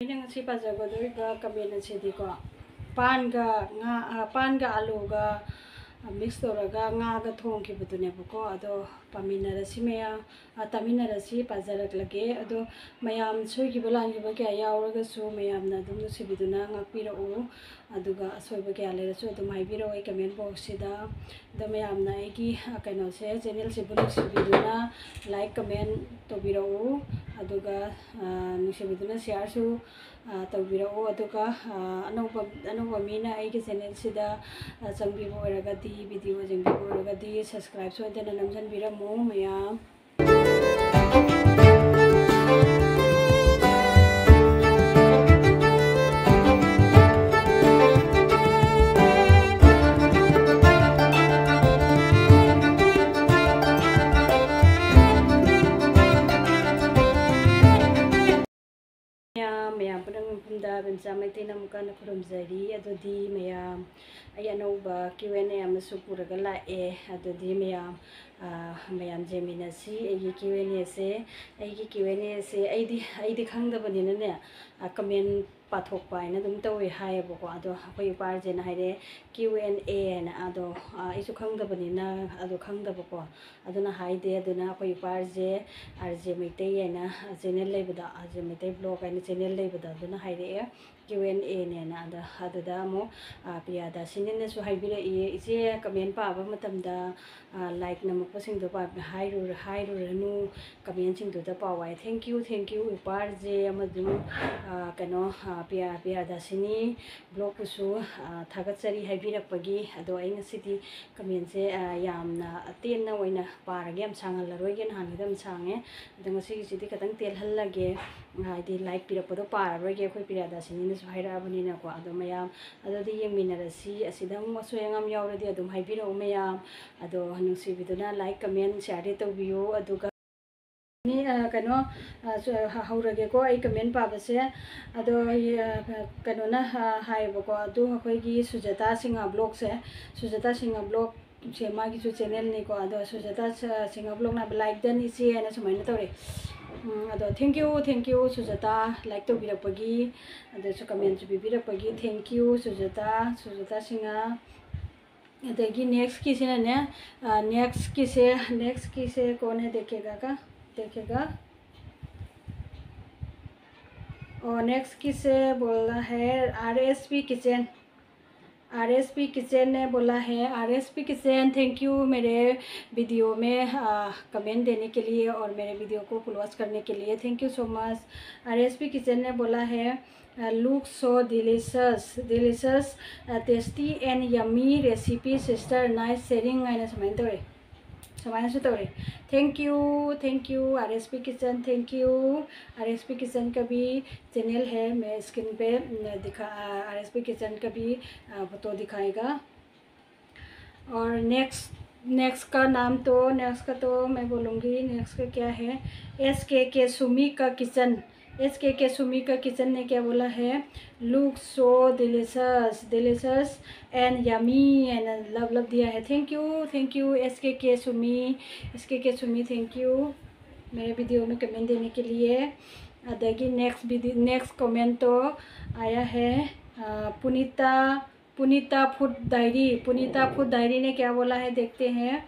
ꯉꯁꯤ ꯄꯥꯖꯒꯗꯧꯔꯤꯕ ꯀꯃꯦꯟ ꯑꯁꯤꯗꯤꯀꯣ ꯄꯥꯟꯒ ꯑꯂꯨꯒ ꯃꯤꯛꯁ ꯇꯧꯔꯒ ꯉꯥꯒ ꯊꯣꯡꯈꯤꯕꯗꯨꯅꯦꯕꯀꯣ ꯑꯗꯣ ꯄꯥꯃꯤꯟꯅꯔꯁꯤ ꯃꯌꯥꯝ ꯇꯥꯃꯤꯟꯅꯔꯁꯤ ꯄꯥꯖꯔꯛꯂꯒꯦ ꯑꯗꯣ ꯃꯌꯥꯝ ꯁꯣꯏꯈꯤꯕ ꯂꯥꯟꯈꯤꯕ ꯀꯌꯥ ꯌꯥꯎꯔꯒꯁꯨ ꯃꯌꯥꯝꯅ ꯑꯗꯨꯝ ꯅꯨꯡꯁꯤꯕꯤꯗꯨꯅ ꯉꯥꯛꯄꯤꯔꯛꯎ ꯑꯗꯨꯒ ꯑꯁꯣꯏꯕ ꯀꯌꯥ ꯂꯩꯔꯁꯨ ꯑꯗꯨꯝ ꯍꯥꯏꯕꯤꯔꯛꯑꯣ ꯑꯩ ꯀꯃꯦꯟ ꯕꯣꯛꯁꯁꯤꯗ ꯑꯗꯣ ꯃꯌꯥꯝꯅ ꯑꯩꯒꯤ ꯀꯩꯅꯣꯁꯦ ꯆꯦꯅꯦꯜꯁꯤꯕꯨ ꯅꯨꯡꯁꯤꯕꯤꯗꯨꯅ ꯂꯥꯏꯛ ꯀꯃꯦꯟ ꯇꯧꯕꯤꯔꯛꯎ ꯑꯗꯨꯒ ꯅꯨꯡꯁꯤꯕꯤꯗꯨꯅ ꯁꯤꯌꯥꯔꯁꯨ ꯇꯧꯕꯤꯔꯛꯎ ꯑꯗꯨꯒ ꯑꯅꯧꯕ ꯃꯤꯅ ꯑꯩꯒꯤ ꯆꯦꯅꯦꯜꯁꯤꯗ ꯆꯪꯕꯤꯕ ꯑꯣꯏꯔꯒꯗꯤ ꯚꯤꯗꯤꯑꯣ ꯌꯦꯡꯕꯤꯕ ꯑꯣꯏꯔꯒꯗꯤ ꯁꯕꯁꯀ꯭ꯔꯥꯏꯕ ꯁꯣꯏꯗꯅ ꯅꯝꯖꯟꯕꯤꯔꯝꯃꯨ ꯃꯌꯥꯝ ꯃꯌꯥꯝ ꯄꯨꯝꯅꯃꯛ ꯕꯦꯝꯆꯥ ꯃꯩꯇꯩꯅ ꯑꯃꯨꯛ ꯍꯟꯅ ꯈꯨꯔꯨꯝꯖꯔꯤ ꯑꯗꯨꯗꯤ ꯃꯌꯥꯝ ꯑꯩ ꯑꯅꯧꯕ Q&A ꯑꯃꯁꯨ ꯄꯨꯔꯒ ꯂꯥꯛꯑꯦ ꯑꯗꯨꯗꯤ ꯃꯌꯥꯝ ꯌꯦꯡꯃꯤꯟꯅꯁꯤ ꯑꯩꯒꯤ Q&Aꯁꯦ ꯑꯩꯗꯤ ꯈꯪꯗꯕꯅꯤꯅꯅꯦ ꯀꯃꯦꯟ ꯄꯥꯊꯣꯛꯄ ꯍꯥꯏꯅ ꯑꯗꯨꯝ ꯇꯧꯋꯦ ꯍꯥꯏꯌꯦꯕꯀꯣ ꯑꯗꯣ ꯑꯩꯈꯣꯏ ꯏꯄꯥꯁꯤꯅ ꯍꯥꯏꯔꯛꯑꯦ Q&A ꯍꯥꯏꯅ ꯑꯗꯣ ꯑꯩꯁꯨ ꯈꯪꯗꯕꯅꯤꯅ ꯑꯗꯣ ꯈꯪꯗꯕꯀꯣ ꯑꯗꯨꯅ ꯍꯥꯏꯗꯦ ꯑꯗꯨꯅ ꯑꯩꯈꯣꯏ ꯏꯄꯥꯁꯦ RJ ꯃꯩꯇꯩ ꯍꯥꯏꯅ ꯆꯦꯅꯦꯜ ꯂꯩꯕꯗ RJ ꯃꯩꯇꯩ ꯕ꯭ꯂꯣꯛ ꯍꯥꯏꯅ ꯆꯦꯅꯦꯜ ꯂꯩꯕꯗ ꯑꯗꯨꯅ ꯍꯥꯏꯔꯛꯑꯦ Q&Aꯅꯦꯅ ꯑꯗꯨꯗ ꯑꯃꯨꯛ ꯄ꯭ꯔꯤꯌꯥꯗꯥꯁꯤꯅꯤꯅꯁꯨ ꯍꯥꯏꯕꯤꯔꯛꯏ ꯏꯆꯦ ꯀꯃꯦꯟ ꯄꯥꯕ ꯃꯇꯝꯗ ꯂꯥꯏꯛ ꯅꯝꯃꯛꯄꯁꯤꯡꯗꯣ ꯍꯥꯏꯔꯨꯔꯅꯨ ꯀꯃꯦꯟꯁꯤꯡꯗꯨꯗ ꯄꯥꯎ ꯍꯥꯏ ꯊꯦꯡꯛ ꯌꯨ ꯏꯄꯥꯔꯖꯦ ꯑꯃꯁꯨꯡ ꯀꯩꯅꯣ ꯄ꯭ꯔꯤꯌꯥꯗꯥꯁꯤꯅꯤ ꯕ꯭ꯂꯣꯛꯄꯨꯁꯨ ꯊꯥꯒꯠꯆꯔꯤ ꯍꯥꯏꯕꯤꯔꯛꯄꯒꯤ ꯑꯗꯣ ꯑꯩ ꯉꯁꯤꯗꯤ ꯀꯃꯦꯟꯁꯦ ꯌꯥꯝꯅ ꯇꯦꯟꯅ ꯑꯣꯏꯅ ꯄꯥꯔꯒꯦ ꯌꯥꯝ ꯁꯥꯡꯍꯜꯂꯔꯣꯏꯒꯦ ꯅꯍꯥꯟꯒꯤꯗꯣ ꯌꯥꯝ ꯁꯥꯡꯉꯦ ꯑꯗꯣ ꯉꯁꯤꯒꯤꯁꯤꯗꯤ ꯈꯤꯇꯪ ꯇꯦꯜꯍꯜꯂꯒꯦ ꯍꯥꯏꯗꯤ ꯂꯥꯏꯛ ꯄꯤꯔꯛꯄꯗꯣ ꯄꯥꯔꯔꯣꯏꯒꯦ ꯑꯩꯈꯣꯏ ꯄ꯭ꯔꯤꯌꯥꯗꯥꯁꯤꯅꯤꯅꯁꯨ ꯍꯥꯏꯔꯛꯑꯕꯅꯤꯅꯀꯣ ꯑꯗꯣ ꯃꯌꯥꯝ ꯑꯗꯨꯗꯤ ꯌꯦꯡꯃꯤꯟꯅꯔꯁꯤ ꯑꯁꯤꯗ ꯑꯃꯨꯛ ꯑꯁꯣꯏ ꯑꯉꯥꯝ ꯌꯥꯎꯔꯗꯤ ꯑꯗꯨꯝ ꯍꯥꯏꯕꯤꯔꯛꯎ ꯃꯌꯥꯝ ꯑꯗꯣ ꯅꯨꯡꯁꯤꯕꯤꯗꯨꯅ ꯂꯥꯏꯛ ꯀꯃꯦꯟ ꯁꯤꯌꯥꯔꯗꯤ ꯇꯧꯕꯤꯌꯨ ꯑꯗꯨꯒ ꯀꯩꯅꯣ ꯍꯧꯔꯒꯦꯀꯣ ꯑꯩ ꯀꯃꯦꯟ ꯄꯥꯕꯁꯦ ꯑꯗꯣ ꯀꯩꯅꯣꯅ ꯍꯥꯏꯌꯦꯕꯀꯣ ꯑꯗꯨ ꯑꯩꯈꯣꯏꯒꯤ ꯁꯨꯖꯥꯇꯥ ꯁꯤꯡꯍ ꯕ꯭ꯂꯣꯛꯁꯦ ꯁꯨꯖꯥꯇꯥ ꯁꯤꯡꯍ ꯕ꯭ꯂꯣꯛꯁꯦ ꯃꯥꯒꯤꯁꯨ ꯆꯦꯅꯦꯜꯅꯤꯀꯣ ꯑꯗꯣ ꯁꯨꯖꯥꯇꯥ ꯁꯤꯡꯍ ꯕ꯭ꯂꯣꯛꯅ ꯂꯥꯏꯛ ꯗꯟ ꯏꯆꯦ ꯍꯥꯏꯅ ꯁꯨꯃꯥꯏꯅ ꯇꯧꯔꯦ ꯑꯗꯣ ꯊꯦꯡꯛ ꯌꯨ ꯁꯨꯖꯥꯇꯥ ꯂꯥꯏꯛ ꯇꯧꯕꯤꯔꯛꯄꯒꯤ ꯑꯗꯨꯁꯨ ꯀꯃꯦꯟꯁꯨ ꯄꯤꯕꯤꯔꯛꯄꯒꯤ ꯊꯦꯡꯛ ꯌꯨ ꯁꯨꯖꯥꯇꯥ ꯁꯤꯡꯍ अदगी नेक्स्ट किसी ने नेक्स्ट किसे कौन है देखेगा और नेक्स्ट किसे बोला है RSP किचन ने बोला है RSP किचन थैंक यू मेरे वीडियो में कमेंट देने के लिए और मेरे वीडियो को फॉलोअर्स करने के लिए thank you so much RSP kitchen ने बोला है look so delicious tasty and yummy recipe sister nice sharing आइना समाइना तौरे thank you RSP kitchen thank you RSP kitchen का भी चैनल है मैं स्क्रीन पे RSP किचन का भी फोटो दिखाएगा और नेक्स्ट का नाम नेक्स्ट का तो मैं बोलूँगी नेक्स्ट का क्या है SKK सुमी का किचन ने क्या बोला है look so delicious and yummy and love दिया है thank you SKK Sumi thank you मेरे वीडियो में कमेंट देने के लिए अदगी नेक्स्ट कमेंट तो आया है पुनीता फूड डायरी ने क्या बोला है देखते हैं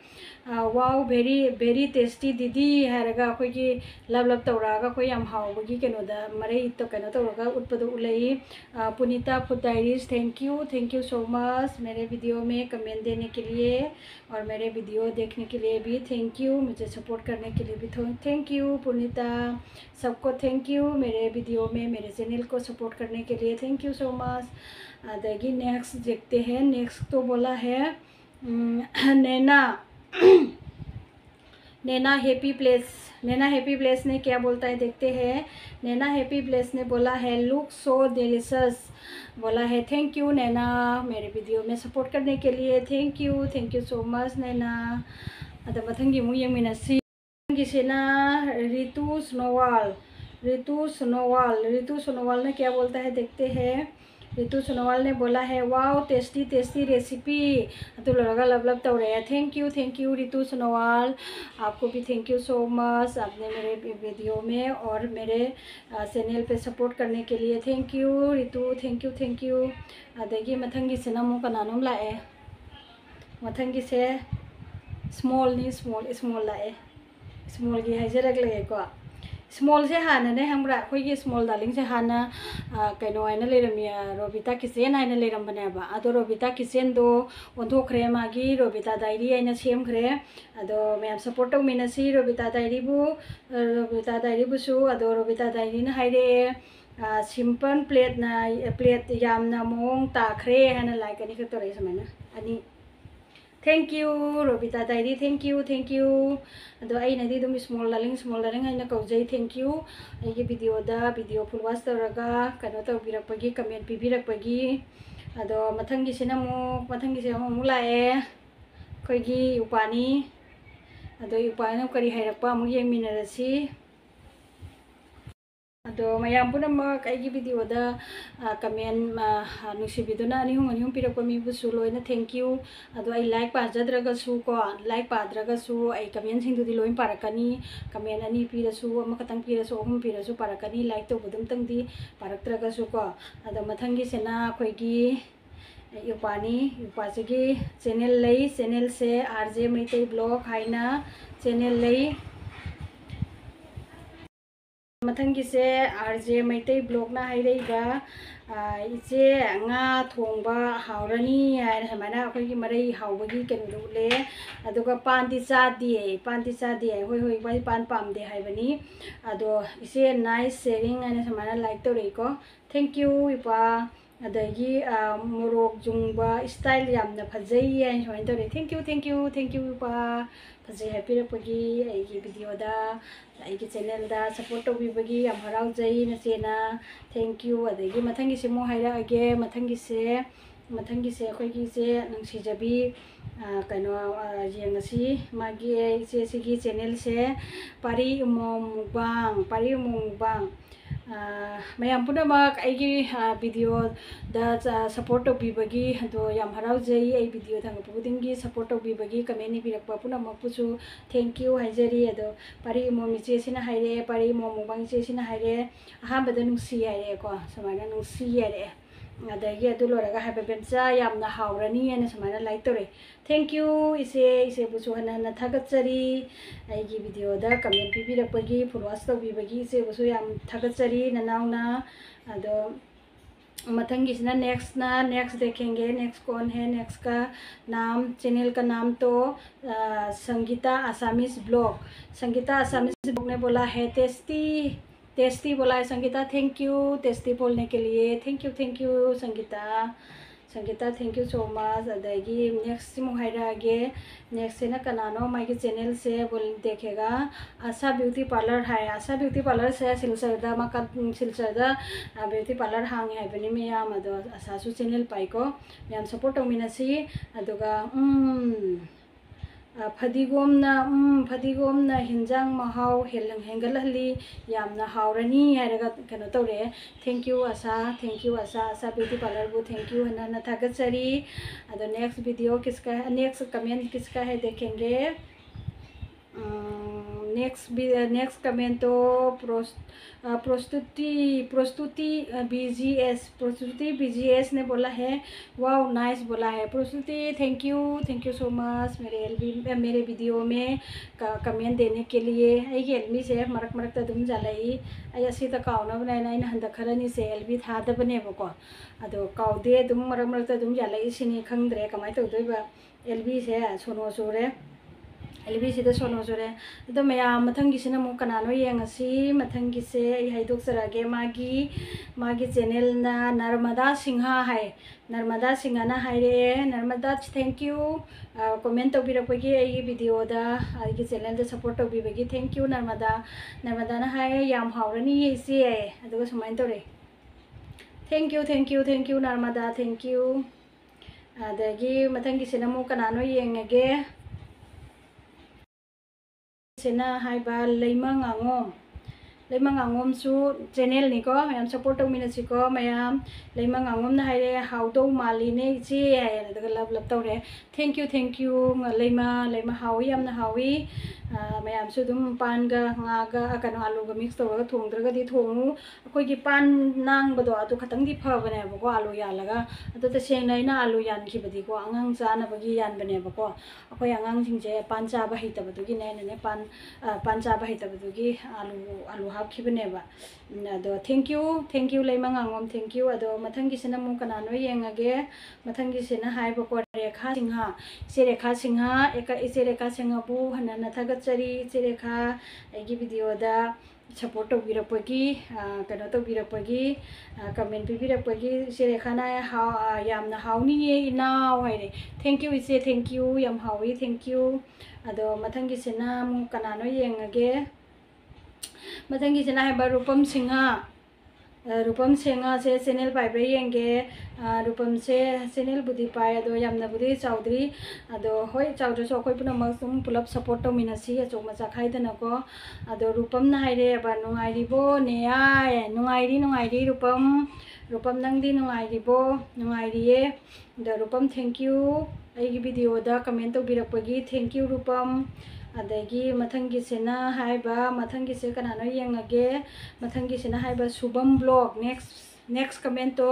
वाओ वेरी टेस्टी दीदी हैरगा अखोगी लब तौरागा अखोई याम हाउबगी केनोदा मरे तो केनो तौरागा उटपदो उलई Punita food diaries thank you so much मेरे वीडियो में कमेंट देने के लिए और मेरे वीडियो देखने के लिए भी थैंक यू मुझे सपोर्ट करने के लिए भी थैंक यू पुनीता सबको थैंक यू मेरे वीडियो में मेरे चैनल को सपोर्ट करने के लिए थैंक यू सो मच अदगी नेक्स्ट देखते हैं नेक्स्ट तो बोला है नैना हैप्पी प्लेस ने क्या बोलता है देखते हैं नैना हैप्पी प्लेस ने बोला है लुक सो डिलीशियस बोला है थैंक यू नैना मेरे वीडियो में सपोर्ट करने के लिए थैंक यू सो मच नैना अद मथंगी मु यमिनसी गिसेना रितु सोनोवाल ने क्या बोलता है देखते हैं रितु सोनोवाल ने बोला है वाओ टेस्टी टेस्टी रेसिपी तो लगा लब लब तौर है। थैंक यू रितु सोनोवाल, आपको भी थैंक यू सो मच, आपने मेरे वीडियो में और मेरे चैनल पे सपोर्ट करने के लिए thank you Ritu, thank you. अदगी मथंगी से नमो कनानोम लाए, मथंगी से स्मॉल नहीं स्मॉल लाए, स्मॉल की हाइजरक लेको स्मॉल से हाँ ने हमारा अखोई स्मॉल डार्लिंग से हाँ कहीं है लेरमी रोबिता किचन है लेरमबनेब अदो रोबिता किचन दो ओंथोख्रे मागी रोबिता डायरी है सेमख्रे अदो मैम सपोर्ट तौमीनसी रोबिता डायरीबुसु अदो रोबिता डायरी हाइरे सिंपल प्लेट यामना मोंग ताख्रे है लाइक अनी खतरे समाना अनी thank you Robita diary thank you अदो आई दम स्मॉल डार्लिंग है कौजई थैंक यू आई वीडियो फुल वाच तौरगा कनो तौबीरपगी कमेंट पीबीरपगी अदो मथंगिसिना अमुक लाए अखोइगी उपानी अदो उपानी करी हैरक्पा अमुक येंगमिनरसी अदो मयाम पुनमक आइगी वीडियोदा कमेंट नुसिबिदुना अनिहुम पिरक्पा मीबुसु लोइना थैंक यू अदो आई लाइक पाजद्रगसु को लाइक पाद्रगसु आई कमेंट सिंगदुदि लोइन पारकनी कमेंट अनी पीरसु अमकतंग पीरसु अहुम पीरसु पारकनी लाइक तौबदुमतंगदि पारक्त्रगसु को अदो मथंगी सेना अखोइगी युपाची चैनल लई चैनल से आरजे मैतै ब्लॉग हाइना चैनल लई मथंगी से आरजे मैतै ब्लॉगना हाइरेगा इचे nga थोंबा हावरनी है अखोइगी मरै हावबगी केनुदु ले अदुगा पानदी चादी होय होय बाई पान पामदे हाइबनी अदो इसे नाइस शेयरिंग है समाना लाइक तौरेको थैंक यू इपा अदगी मोरोक जुंगबा स्टाइल यामना फजई है समाना तौरे थैंक यू इपा फजई हाइपिरपगी आइगी वीडियोदा आइगी चैनल सपोर्ट तौबीबगी याम हराउजई नचेना थैंक यू अदगी मथंगी से मो हाइरागे मथंगी से अखोइगी से नंसीजबी कनो येंगसी मागी इसे सिगी चैनल से पारी मुबांग मैम पुनमक आइगी वीडियो सपोर्ट तौबीबगी अदो याम हराउजई आई वीडियो थंगपुदिंगी सपोर्ट तौबीबगी कमेंट पिरक्पा पुनमकपुसु थैंक यू हाइजरी अदो पारी मोम इचेसिना हाइरे पारी मोम मुबांग इचेसिना हाइरे अहाबदा नुंसी हाइरे को समाना नुंसी हाइरे अदगी अदु लोरगा हाइबेबेंचा यामना हावरनी है समाना लाइक तौरे थैंक यू इसे बुसु हना थागतचरी आइगी वीडियोदा कमेंट पीबीरपगी फुल वाच तौबीबगी इसे बुसु याम थागतचरी ननाउना अदो मथंगिसना नेक्स्ट देखेंगे। नेक्स्ट कौन है, नेक्स्ट का नाम चैनल का नाम तो संगीता आसामीज ब्लॉग ने बोला है टेस्टी बोला है संगीता थैंक यू टेस्टी बोलने के लिए thank you Sangeeta thank you so much अदगी नेक्स्ट मुहाइरागे नेक्स्ट से ना कनानो माइके चैनल से बोल देखेगा आशा ब्यूटी पार्लर है आशा ब्यूटी पार्लर से सिलचरदा ब्यूटी पार्लर हांगे हाइबनी मैम अदो आशासु चैनल पाइको मैम सपोर्ट तौमिनसी अदुगा फदिगोमना हिंजांग महाव हेंगलहली यामना हावरनी हैरगा कनो तौरे thank you Asha Asha beauty parlour बु थैंक यू हना थागतचरी अदो नेक्स्ट वीडियो किसका है, नेक्स्ट कमेंट किसका है देखेंगे। नेक्स्ट कमेंट तो प्रस्तुति बीजीएस ने बोला है वाओ नाइस बोला है प्रस्तुति थैंक यू सो मच मेरे वीडियो में कमेंट देने के लिए आई एलबी से मरक दुम जालाई आई असीदा काउनबनाइना इन हंदा खरनी से एलबी थादबनेबको अदो काउदे दुम मरक दुम जालाई सिनी खंगद्रे कमाय तौदोइबा एलबी से सोनो सोरे एलबी से सोनो सोरे अदो मैम मथंगी से मु कनानो येंगसी मथंगी से हाइदोक्सरागे मागी चैनल ना नर्मदा सिंहा है नर्मदा सिंहाना हाइरे नर्मदा थैंक यू कमेंट तौबीरपगी आई वीडियोदा आई चैनल सपोर्ट तौबीबगी थैंक यू नर्मदा ना हाय याम हावरनी इसे अदुगा सुमाइन तौरे thank you Narmada thank you अदगी मथंगी से मु कनानो येंगे सेना हाइबा लैमा लेमंगांगोमसु चैनल निको मैम सपोर्ट तौमिनसिको मैम लेमंगांगोमना हाइरे हाउदौ मालिने इचे हाइरे लब लब तौरे थैंक यू लेमा हावी यामना हावी मैम सु दुम पानगा ngaga कनो आलूगा मिक्स तौरगा थोंद्रगदी थोंगु अखोइगी पान नांगबदो अदु खतंगदी फबने बको आलू यालगा अदु तसेंगना आलू यानखिबदीको अंगांग चानबगी यानबने बको अखोइ अंगांग सिंजे पान चाबा हैतबदुगी ने पान चाबा हैतबदुगी आलू हापखिबनेबा अदो थैंक यू लेमंगांगोम थैंक यू अदो मथंगिसिना मु कनानो येंगागे मथंगिसिना हाइबको रेखा सिंहा इसे रेखा सिंहाबु हनना थगचरी इसे रेखा एगी वीडियोदा सपोर्ट तौबिरपगी कनो तौबिरपगी कमेंट पिबिरपगी इसे रेखाना यामना हाउनिये इनाव हाइरे थैंक यू इसे थैंक यू याम हावी थैंक यू अदो मथंगिसिना मु कनानो येंगागे मथंगिसिना हाइबा रूपम सिंहा से चैनल पाइब्रे येंगे रूपम से चैनल बुदी पाए अदो यामना बुदी चाउद्री अदो होय चाउद्रसो अखोइ पुनमक सुम पुलप सपोर्ट तौमिनसी अचो मचा खाइदनको अदो रूपम ना हाइरे बा नुंगाइरिबो नेयाय नुंगाइरी रूपम नंगदी नुंगाइरिबो नुंगाइरिये द रूपम थैंक यू एगी वीडियो दा कमेंट तौबिरपगी थैंक यू रूपम अदगी मथंगिसिना हाइबा मथंगिसे कनानो येंगागे मथंगिसिना हाइबा शुभम ब्लॉग नेक्स्ट कमेंट तो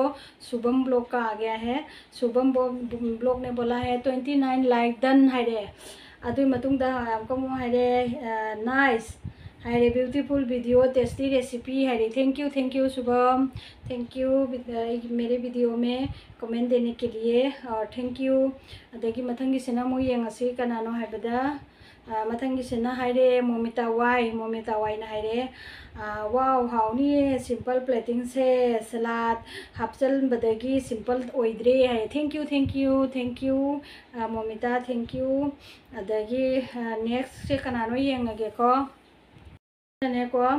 शुभम ब्लॉग का आ गया है शुभम ब्लॉग ने बोला है 29 लाइक डन हाइरे अदुई मतुंगदा हमको हाइरे नाइस हाइरे ब्यूटीफुल वीडियो टेस्टी रेसिपी हाइरे thank you Shubham thank you मेरे वीडियो में कमेंट देने के लिए और थैंक यू अदगी मथंगिसिना मु येंगासी कनानो हाइबदा मथंगिसिना हाइरे मोमिता वाई ना हाइरे वाव हाउनी सिंपल प्लेटिंग से सलाद हापचल बदगी सिंपल ओइद्रे है thank you Momita thank you अदगी नेक्स्ट से कनानो येंगागे को ने को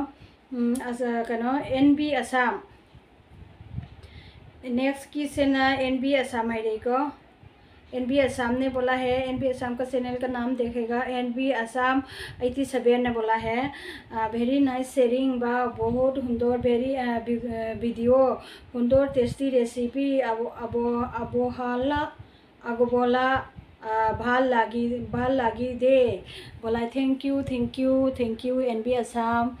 कनो एनबी असम नेक्स्ट की सेना एनबी असम हाइरे को एनबी असम ने बोला है एनबी असम का चैनल का नाम देखेगा एनबी असम 87 ने बोला है वेरी नाइस शेयरिंग बा बहुत हुंदोर वेरी वीडियो हुंदोर टेस्टी रेसिपी बोला भाल लागी दे बोला thank you NB Assam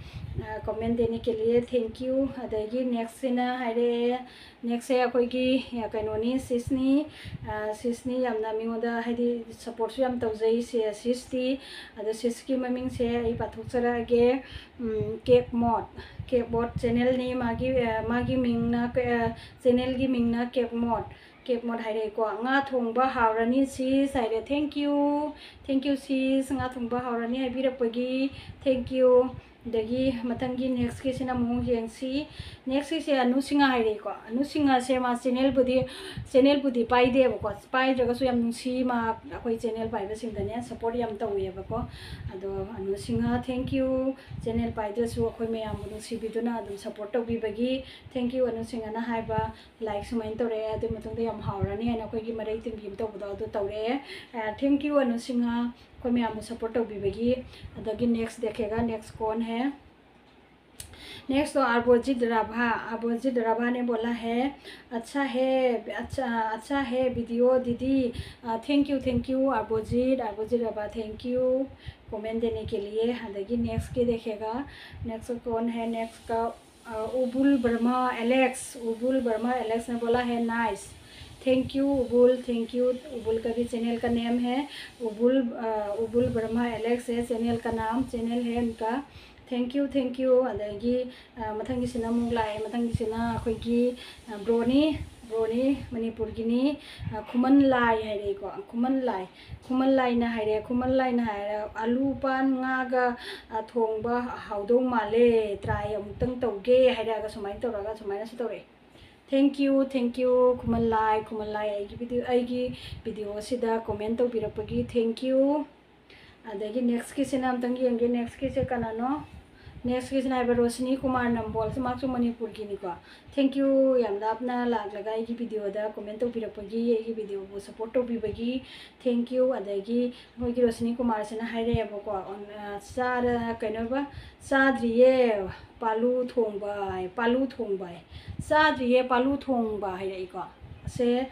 comment देने के लिए थैंक यू अदगी नेक्स्ट सेना हाइरे नेक्स्ट है अखोइगी कइनोनी सिसनी यामना मिंगोदा हाइदि सपोर्ट सु याम तौजै सिसती अद सिसकी ममिंग से आई पाथोकसरागे केक मोड चैनल नि मागी मिंगना चैनल गी मिंगना केक मोड हाइरे को nga thongba हावरानी सिस हाइरे thank you sis nga thongba हावरानी हाइबिरपगी थैंक यू दगी मतंगी नेक्स्ट की सिना मु येंसी नेक्स्ट से अनुसिंगा हाइरे को अनुसिंगा से मा चैनल बुदी पाइदे बको पाइद्रगसु याम नुसी मा अखोइ चैनल पाइबसिंगदने सपोर्ट याम तौये बको अदो अनुसिंगा थैंक यू चैनल पाइद्रसु अखोइ मयाम नुसी बिदुना अदुम सपोर्ट तौबिबगी थैंक यू अनुसिंगा ना हाइबा लाइक सुमाइन तौरे अदु मतुंगदे याम हावरानी हाइना अखोइगी मरै तिंबिम तौबदो अदु तौरे थैंक यू अनुसिंगा कोई मैं आपको सपोर्ट तौबिबगी अदगी नेक्स्ट देखेगा नेक्स्ट कौन है नेक्स्ट तो अरबोजित राभा ने बोला है अच्छा है वीडियो दीदी thank you Arbojit Rabha thank you comment देने के लिए अदगी नेक्स्ट के देखेगा नेक्स्ट कौन है नेक्स्ट का उबुल वर्मा एलेक्स ने बोला है नाइस थैंक यू उबुल का भी चैनल का नेम है उबुल ब्रह्मा एलेक्स है चैनल है उनका थैंक यू अदगी मथंगिसिना मुगलाय मथंगिसिना अखोइगी ब्रोनी मणिपुर गिनी खुमन लाई हाइरे को खुमन लाई ना हाइरे आलू पान ngaga थोंबा हाउदौ माले ट्राई अमुतंग तौगे हाइरागा सुमाइन तौरागा सुमाइना से तौरे थैंक यू खुमन लाई आईगी वीडियो सिदा कमेंट तौबिरपगी थैंक यू अदगी नेक्स्ट की से नाम तंगी येंगे नेक्स्ट की से कनानो नेक्स्ट किसना है रोशनी कुमार नंबोल से मार्क्स मणिपुर की निको थैंक यू याम लापना लाग लगा वीडियो दा कमेंट तौबिरपगी वीडियो को सपोर्ट तौबिबगी थैंक यू अदगी मोगी रोशनी कुमार से हाइरेबको चार कइनोबा चाद्रिये पालू थोंबा चाद्रिये पालू थोंबा हाइरेको से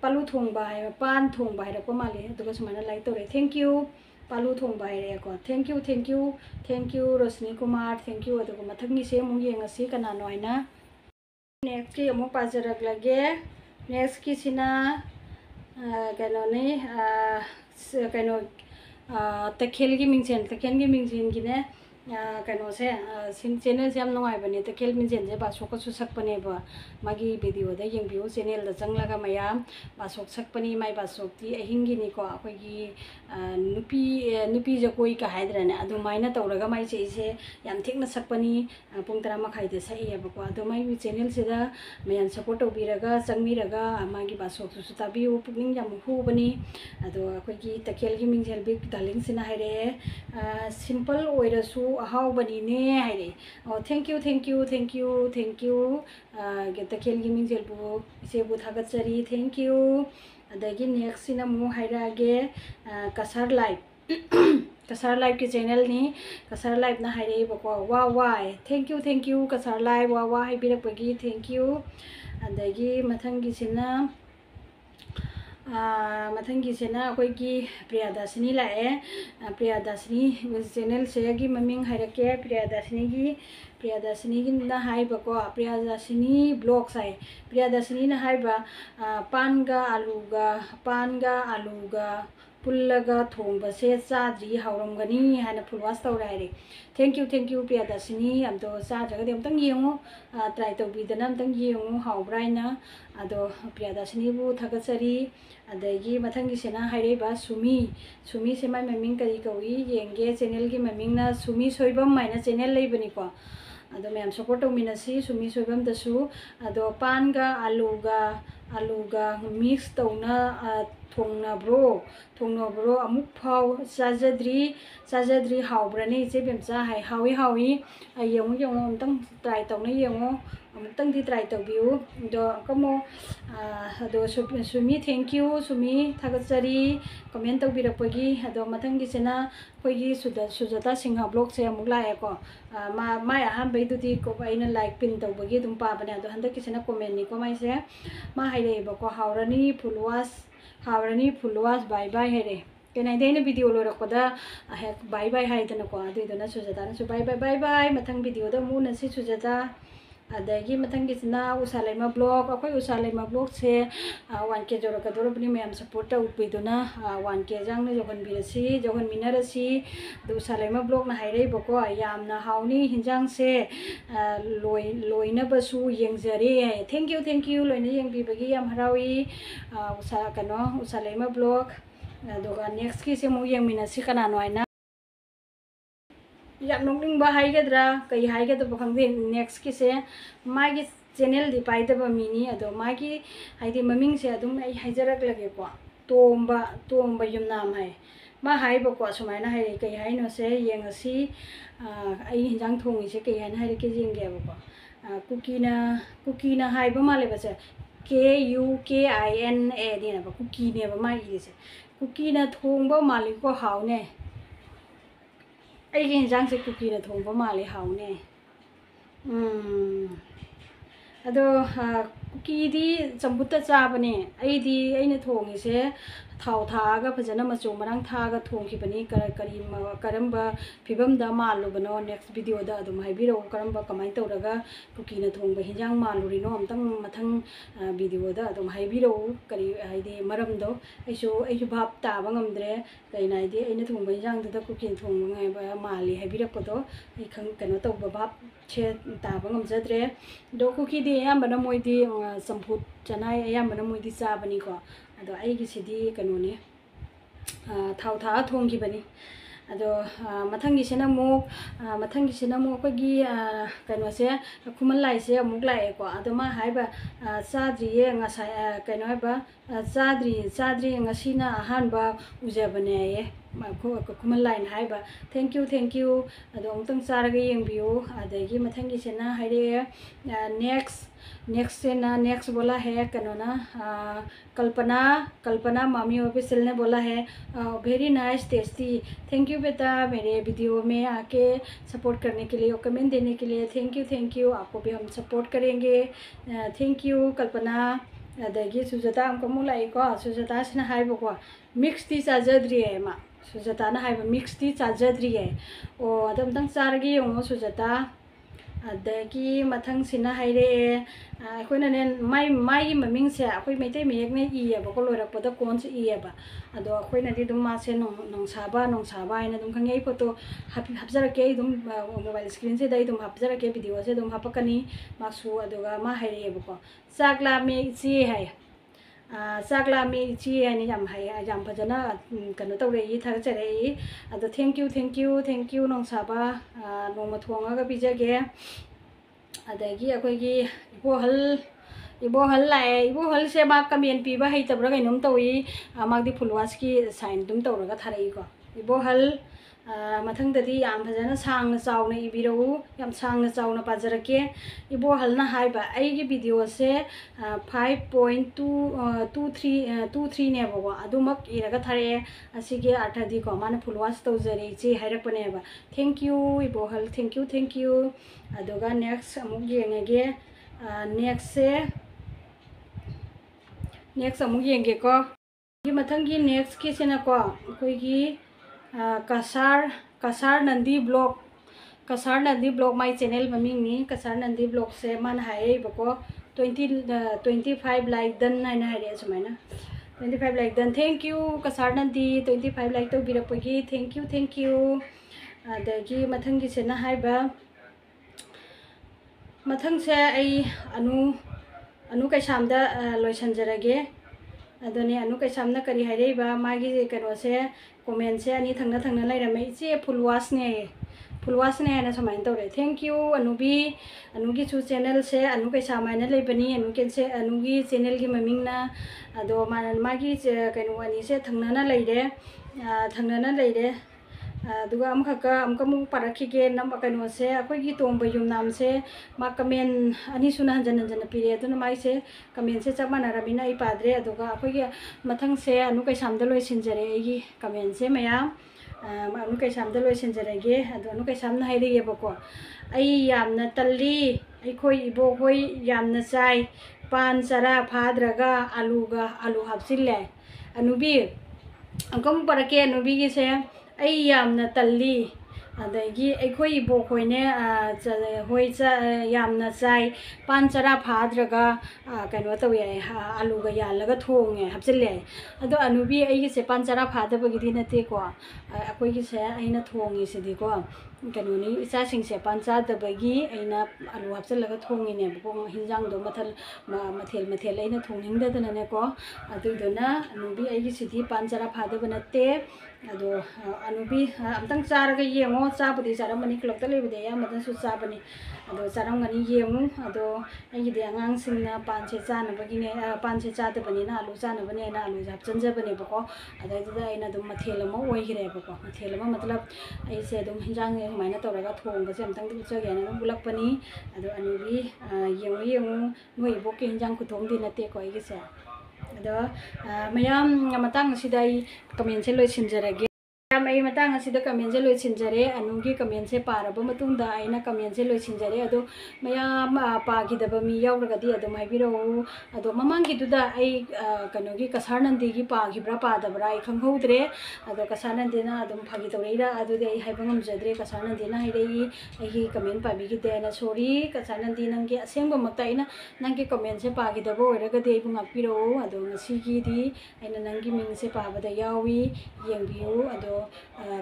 पालू थोंबा है पान थोंबा है माले अदुगा सुमाना लाइक तौरे थैंक यू पालू थोंबा है thank you Roshni Kumar thank you अदुगा मथंगी से मु येंगसी कनानो आइना नेक्स्ट की अमु पाजरक लगे नेक्स्ट की सिना कनो ने कनो तखेल की मिंगसेन की ने कनो से चैनल से नुआबने तखेल मिंगसेन से बासोक सकपने मागी वीडियो येंबियो चैनल दा चंगलागा मयाम बासोक सकपनी माई बासोकती अहिंगिनिको अखोगी नुपी जकोई का हाइद्रने अदुमाइना तौरगा माई चेसे याम ठेकना सकपनी पुंग 10 मखाइदे सैयबको अदु माई चैनल सेदा मयाम सपोर्ट तौबिरगा चंगमिरगा मागी बासोक सुसु ताबियो पुनिंग याम हुबनी अदु अखोगी तखेल की मिंगसेल बिग डार्लिंग सिना हाइरे सिंपल ओइरसु अहाव बनीने हाइरे थैंक यू तखेल की मिंगसेल बु इसेबु थागतसरी थैंक यू अदगी नेक्स्ट सिना मु हाइरागे कसार लाइव की चैनल नी कसार लाइव ना हाइरे बको वा वाई थैंक यू कसार लाइव वा वा हाइबिरपगी थैंक यू अदगी मथंगी सिना अखोगी प्रियादासिनी लाए प्रियादासिनी चैनल से की ममिंग हाइरके प्रियादासिनी की ना हाइबको प्रियादासिनी ब्लॉग्स है प्रियादासिनी ना हाइबा पानगा आलूगा पुल्लगा थोंबसे चाद्री हाउरमगनी हाना फुलवास तौराइरे थैंक यू प्रियादासिनी अमतो चाद्रगदि अमतंग येंगो ट्राई तौबिदना अमतंग येंगो हाउब्राइना अदो प्रियादासिनी बु थागतसरी अदगी मथंगी सेना हाइरेबा सुमी से माय ममिंग करी कवी येंगे चैनल की ममिंग ना सुमी सोइबम माइना चैनल लेबनिको अदो मैम सपोर्ट तौमिनसी सुमी सोइबम दसु अदो पानगा आलूगा मिक्स तौना थोंनब्रो अमुक फाव चाजद्री हाउब्रने इसे बेमचा हाई हावी येंगो अमतंग ट्राई तौना येंगो अमुक्तंग दी ट्राई तौबियो दो कमो अदो सुमी थैंक यू सुमी थागतसरी कमेंट तौबिरपगी अदो मथंगी सेना अखोगी सुजाता सिंहा ब्लॉग से अमुक लाएको माय अहमबैदुदी को आइना लाइक पिन तौबगी दुम पाबने अदो हंदकी सेना कमेंट निको माइसे मा हाइरेबको हाउरनी फुलवास बाय बाय हेरे कनाइदेन वीडियो लोरकदा बाय बाय हाइदनको अदुइदना सुजाता बाय बाय मथंग वीडियो दा मुनसी सुजाता अदगी मथंगिसना उसालेमा ब्लॉग अखोई उसालेमा ब्लॉग से 1K जोरकदोरबनी मैम सपोर्ट तौबिदुना 1K जांगना जोहन मिनरसी उसालेमा ब्लॉग ना हाइरेबको यामना हाउनी हिंजांग से लोइनबसु येंगजरे थैंक यू लोइना येंगबिबगी याम हरावी उसालेमा ब्लॉग अदुगा नेक्स्ट की से मु येंगमिनसी कनानो आइना याम नोंगनिंगबा हाइगद्रा कई हाइगदबो खंगदे नेक्स्ट की से मागी चैनल दी पाइदबा मिनी अदो मागी हाइदि ममिंग से अदुम आई हाइजरक लगेको तोंबा युमनाम है मा हाइबको सुमाइना हाइरे कई हाइनो से येंगसी आई हिंजांग थोंगी से कई हाइना हाइरे के जिंगेबको कुकीना हाइबा माले बसे KUKINA देना कुकी ने मागी से कुकीना थोंबा मालिको हाउने अगे हिंजांग से कुकीना थोंबा माले हाउने अदो कुकीदी चंबुत्ता चाबने अइना थोंगिसे थाव थागा फजना मचो मरंग थागा थोंखिबनी करंबा फिबमदा मालुबनो नेक्स्ट वीडियो दा अदुम हाइबिरो करंबा कमाइ तौरगा कुकीना थोंबा हिंजांग मालुरिनो अमतंग मथंग वीडियो दा अदुम हाइबिरो करी हाइदे मरमदो आइसु भाब ताबा ngamdre kaina ide aina thongba हिंजांग दा कुकीन थोंबा ngai माली हाइबिरपदो ai खंग कनो तौबा भाब छे ताबा ngamjadre दो कुकी दे यामबना मोइदी चंफुत चनाय यामबना मोइदी चाबनी को अदो आइगी सिदी कनोने थाव था थोंगिबनी अदो मथंगिसिना अमुक मथंगिसिना अमुक अखोगी कइनोसे खुमन लाइसे अमुक लाएको अदो मा हाइबा चाद्रिये ngасai कइनो हाइबा चाद्री ngасꯤना अहानबा उजबनेये खुमन लाइन हाइबा थैंक यू अदो अमुतंग चारगा येंबियो अदगी मथंगिसिना हाइरे नेक्स्ट बोला है कनोना कल्पना मामी ऑफिशियल ने बोला है very nice tasty. Thank you बेटा मेरे वीडियो में आके सपोर्ट करने के लिए और कमेंट देने के लिए थैंक यू आपको भी हम सपोर्ट करेंगे। थैंक यू कल्पना। अदगी सुजाता हमको मुलाइको सुजाता सिना हाइबको मिक्स टी चाजद्री है मा सुजाता ना हाइब मिक्स टी चाजद्री है ओ अदम तंग चारगी योंगो सुजाता अदगी मथंग सिना हाइरे अखोइनाने माई ममिंग से अखोइ मैते मेयक ने इयेबको लोरकपदा कोन से इयेबा अदो अखोइनादि दुम मासे नोंसाबा हाइना दुम खंगे फोटो हापजरके दुम मोबाइल स्क्रीन से दai दुम हापजरके वीडियो से दुम हापकनी मासु अदोगा मा हाइरेबको चाकला मे इची हाय चाकला मे इची हाइनि याम फजना कनो तौरे थागचरे अदो थैंक यू नोंसाबा नोंमा थोंगागा पिजगे अदगी अखोइगी इबोहल लाए इबोहल से मा कमेंट पीबा हैतब्रा कइनोम तौई मागदी फुलवास की साइन दुम तौरगा थारईको इबोहल मथंगददी याम फजना सांगना चावना इबिरऊ याम सांगना चावना पाजरके इबोहलना हाइबा आइगी वीडियो से 5.23 नेबो अदुमक इरगा थारे असिगे अर्थदी को माने फुलवास तौजरे चे हाइरकपनेबा thank you Ibohal thank you अदुगा नेक्स्ट अमुक येंगे नेक्स्ट अमुक येंगे को मथंगी नेक्स्ट की सेनाको अखोइगी Kasar Nandi blog my channel ममिंगनी कसार नंदी ब्लॉग से मन हाइबको 25 लाइक दन हाइना हाइरे सुमाइना 25 लाइक दन thank you Kasar Nandi 25 like तो बिरपगी थैंक यू अदगी मथंगी सेना हाइबा मथंग से आई अनु कैसामदा लोइसनजरगे अदोने अनु कैसामना करी हाइरेबा मागी कनो से कमेंट से अनि थंगना लाइरमे इचे फुलवासने है समाइन तौरे थैंक यू अनुगी चू चैनल से अनु कैसामाइना लेबनी अनुगी चैनल की ममिंगना अदो मागी कनो अनि से थंगना लेरे दुगा अमका मु पारखिगे नम कनो से अखोइगी तोंब युमनाम से मा कमेंट अनि सुना हंजन पिरे अदुना माइ से कमेंट से चमाना रबिना इ पाद्रे अदुगा अखोइगी मथंग से अनु कैसामदा लोइसिनजरे एगी कमेंट से मयाम अनु कैसामदा लोइसिनजरेगे अदु अनु कैसामना हाइरेगेबको आई यामना तल्ली अखोइ इबो होइ यामना चाइ पान चरा फाद्रगा आलू हापसिले अनुबी अंकम पारके अनुबीगी से आई यामना तल्ली अदगी अखोइ इबो खोइने होइ यामना चाइ पान चरा फाद्रगा कनो तवे आलूगा यालगा थोंगे हापसिले अदो अनुबी अइगी से पान चरा फादबगिदि नतेको अखोइगी से अइना थोंगी सिदिको कनोनी इचासिंग से पान चादबगी अइना आलू हापसिलगा थोंगिने बको हिंजांगदो मथेल अइना थोंनिंगदननेको अदुदुना अनुबी अइगी सिदि पान चरा फादब नते अदो अनुबी अमतंग चारगा येंगो चाबुदी चारमनी क्लॉकता लेबदे यामदनसु चाबनी अदो चारमगनी येंगु अदो अइगिदे आंगांसिंगना पानसे चानबगिने पानसे चादबनीना आलू चानबनेना आलू हापचनजबने बको अदैदुदा अइना दुम मथेल अमा ओइगिरे बको मथेल अमा मतलब अइसे दुम हिंजांग माइना तौरगा थोंबसे अमतंग दुचगेना दुम बुलकपनी अदो अनुबी येंगु नोइ बोके हिंजांग खुथोंदी नतेको अइगिसे अदो मयाम मतंग सिदाई कमेंट से लोइसिनजरगे मैं मतंग असिदा कमेंट से लोइसिनजरे अनुगी कमेंट से पारब मतुंगदा आइना कमेंट से लोइसिनजरे अदो मयाम पागिदब मी यावरगदी अदो माइबिरो अदो ममांगिदुदा आई कनोगी कसार नंदीगी पागिब्रा पादबरा आई खंगहौद्रे अदो कसार नंदीना अदुम फागी तौरेरा अदुदे आई हाइबंगमजद्रे कसार नंदीना हाइरेई आइगी कमेंट पाबिगिदेना सॉरी कसार नंदी नंगे असेंगबमक्ता आइना नंगे कमेंट से पागिदब ओइरगदी आइबु ngakpiro अदो ngasiगीदी आइना नंगी मिंग से पाबदा यावी येंबियो अदो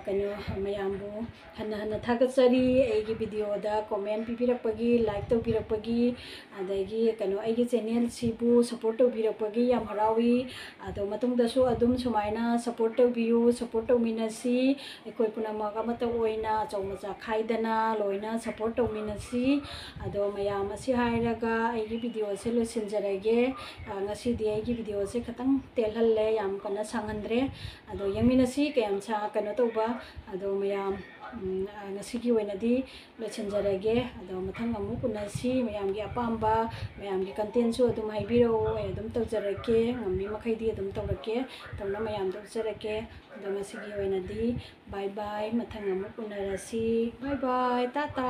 ꯀꯩꯅꯣ ꯃꯌꯥꯝꯕꯨ ꯍꯟꯅ ꯊꯥꯒꯠꯆꯔꯤ ꯑꯩꯒꯤ ꯚꯤꯗꯤꯑꯣꯗ ꯀꯣꯃꯦꯟ ꯄꯤꯕꯤꯔꯛꯄꯒꯤ ꯂꯥꯏꯛ ꯇꯧꯕꯤꯔꯛꯄꯒꯤ ꯑꯗꯒꯤ ꯀꯩꯅꯣ ꯑꯩꯒꯤ ꯆꯦꯅꯦꯜꯁꯤꯕꯨ ꯁꯞꯄꯣꯔꯠ ꯇꯧꯕꯤꯔꯛꯄꯒꯤ ꯌꯥꯝ ꯍꯔꯥꯎꯏ ꯑꯗꯣ ꯃꯇꯨꯡꯗꯁꯨ ꯑꯗꯨꯝ ꯁꯨꯃꯥꯏꯅ ꯁꯞꯄꯣꯔꯠ ꯇꯧꯕꯤꯌꯨ ꯁꯞꯄꯣꯔꯠ ꯇꯧꯃꯤꯟꯅꯁꯤ ꯑꯩꯈꯣꯏ ꯄꯨꯝꯅꯃꯛ ꯑꯃꯠꯇ ꯑꯣꯏꯅ ꯑꯆꯧ ꯃꯆꯥ ꯈꯥꯏꯗꯅ ꯂꯣꯏꯅ ꯁꯞꯄꯣꯔꯠ ꯇꯧꯃꯤꯟꯅꯁꯤ ꯑꯗꯣ ꯃꯌꯥꯝ ꯑꯁꯤ ꯍꯥꯏꯔꯒ ꯑꯩꯒꯤ ꯚꯤꯗꯤꯑꯣꯁꯦ ꯂꯣꯏꯁꯤꯟꯖꯔꯒꯦ ꯉꯁꯤꯗꯤ ꯑꯩꯒꯤ ꯚꯤꯗꯤꯑꯣꯁꯦ ꯈꯤꯇꯪ ꯇꯦꯜꯍꯜꯂꯦ ꯌꯥꯝ ꯀꯟꯅ ꯁꯥꯡꯍꯟꯗ꯭ꯔꯦ ꯑꯗꯣ ꯌꯦꯡꯃꯤꯟꯅꯁꯤ ꯀꯌꯥꯝ ꯀꯩꯅꯣ ꯇꯧꯕ ꯑꯗꯣ ꯃꯌꯥꯝ ꯉꯁꯤꯒꯤ ꯑꯣꯏꯅꯗꯤ ꯂꯣꯏꯁꯤꯟꯖꯔꯒꯦ ꯑꯗꯣ ꯃꯊꯪ ꯑꯃꯨꯛ ꯎꯅꯁꯤ ꯃꯌꯥꯝꯒꯤ ꯑꯄꯥꯝꯕ ꯃꯌꯥꯝꯒꯤ ꯀꯟꯇꯦꯟꯁꯨ ꯑꯗꯨꯝ ꯍꯥꯏꯕꯤꯔꯛꯎ ꯑꯩ ꯑꯗꯨꯝ ꯇꯧꯖꯔꯛꯀꯦ ꯉꯝꯃꯤ ꯃꯈꯩꯗꯤ ꯑꯗꯨꯝ ꯇꯧꯔꯛꯀꯦ ꯇꯧꯅ ꯃꯌꯥꯝꯗ ꯎꯠꯆꯔꯛꯀꯦ ꯑꯗꯣ ꯉꯁꯤꯒꯤ ꯑꯣꯏꯅꯗꯤ ꯕꯥꯏ ꯕꯥꯏ ꯃꯊꯪ ꯑꯃꯨꯛ ꯎꯅꯔꯁꯤ ꯕꯥꯏ ꯕꯥꯏ ꯇꯥꯇꯥ